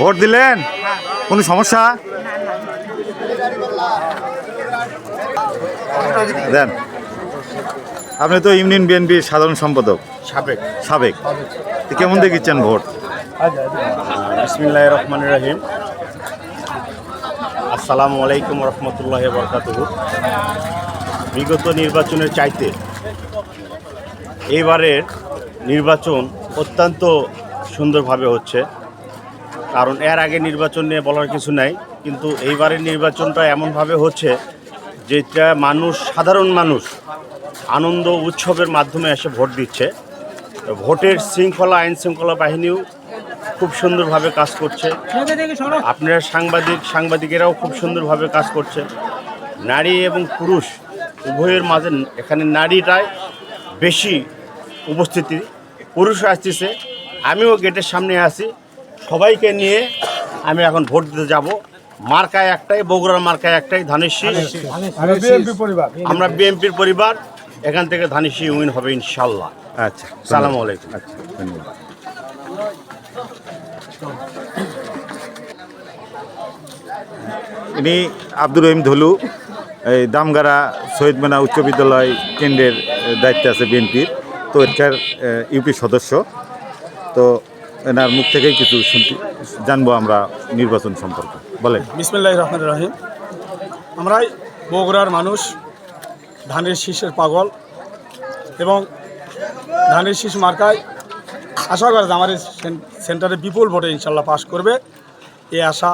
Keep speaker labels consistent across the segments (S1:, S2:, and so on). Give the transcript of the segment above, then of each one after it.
S1: Vote দিলেন? কোনো সমস্যা? দেন। আপনি তো ইউনিয়ন বিএনপির সাধারণ সম্পাদক সাবেক, কেমন দেখিচ্ছেন ভোট?
S2: বিসমিল্লাহির রহমানির রহিম। আসসালামু আলাইকুম রহমতুল্লাহি ওয়া বারাকাতুহু। বিগত নির্বাচনের চাইতে এবারের নির্বাচন অত্যন্ত সুন্দরভাবে হচ্ছে, কারণ এর আগে নির্বাচন নিয়ে বলার কিছু নাই, কিন্তু এইবারের নির্বাচনটা এমনভাবে হচ্ছে যেটা সাধারণ মানুষ আনন্দ উৎসবের মাধ্যমে এসে ভোট দিচ্ছে। ভোটের শৃঙ্খলা, আইন শৃঙ্খলা বাহিনীও খুব সুন্দরভাবে কাজ করছে। আপনারা সাংবাদিকেরাও খুব সুন্দরভাবে কাজ করছে। নারী এবং পুরুষ উভয়ের মাঝে এখানে নারীটাই বেশি উপস্থিতি, পুরুষও আসতেছে। আমিও গেটের সামনে আছি, সবাইকে নিয়ে আমি এখন ভোট দিতে যাব। মার্কায় একটাই, বগুড়ার মার্কায় একটাই, ধানের শীষ। আমরা বিএনপির পরিবার, এখান থেকে ধানের শীষ উইন হবে ইনশাল্লাহ।
S1: আচ্ছা,
S2: সালামু আলাইকুম।
S1: আচ্ছা, ধন্যবাদ। ইনি আব্দুর রহিম ধলু, এই দামগাড়া শহীদ মিনার উচ্চ বিদ্যালয় কেন্দ্রের দায়িত্বে আছে বিএনপির, তো এটার ইউপি সদস্য। তো এনার মুখ থেকেই কিছু জানবো আমরা নির্বাচন সম্পর্কে। বলেন।
S3: বিসমিল্লাহির রহমানির রহিম। আমরা বগুড়ার মানুষ, ধানের শীষের পাগল, এবং ধানের শীষ মার্কায় আশা করা যায় আমাদের সেন্টারে বিপুল ভোটে ইনশাল্লাহ পাশ করবে, এই আশা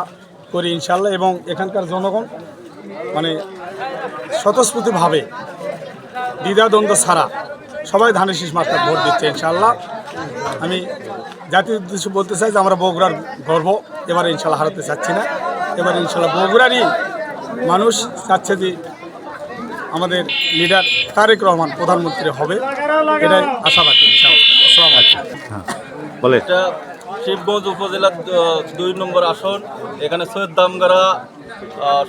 S3: করি ইনশাল্লাহ। এবং এখানকার জনগণ মানে স্বতঃস্ফূর্তভাবে দ্বিধাদ্বন্দ্ব ছাড়া সবাই ধানের শীষ মার্কায় ভোট দিচ্ছে ইনশাল্লাহ। আমি জাতির উদ্দেশ্যে বলতে চাই যে আমরা বগুড়ার গর্ব এবারে ইনশাল্লাহ হারাতে চাচ্ছি না। এবারে ইনশাল্লাহ বগুড়ারই মানুষ চাচ্ছে যে আমাদের লিডার তারেক রহমান প্রধানমন্ত্রী হবে, এটাই আশাবাদী ইনশাআল্লাহ। আসসালামু আলাইকুম।
S1: বলে।
S4: এটা শিবগঞ্জ উপজেলার 2 নম্বর আসন। এখানে সৈয়দ দামগাড়া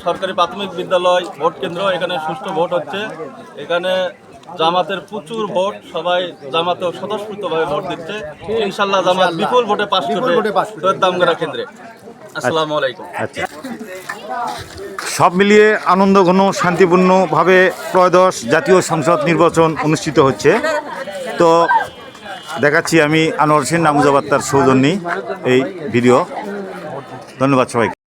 S4: সরকারি প্রাথমিক বিদ্যালয় ভোট কেন্দ্র। এখানে সুষ্ঠু ভোট হচ্ছে। এখানে জামাতের প্রচুর ভোট, সবাই জামাতে স্বতঃস্ফূর্তভাবে ভোট দিচ্ছে। ইনশাল্লাহ জামাত বিপুল ভোটে পাস করবে সৈয়দ দামগাড়া কেন্দ্রে। আসসালামু আলাইকুম।
S1: আচ্ছা, সব মিলিয়ে আনন্দঘন শান্তিপূর্ণভাবে ত্রয়োদশ জাতীয় সংসদ নির্বাচন অনুষ্ঠিত হচ্ছে। তো দেখাচ্ছি আমি আনোয়ার হোসেন নামুজাবাদ তার সৌজন্যে এই ভিডিও। ধন্যবাদ সবাইকে।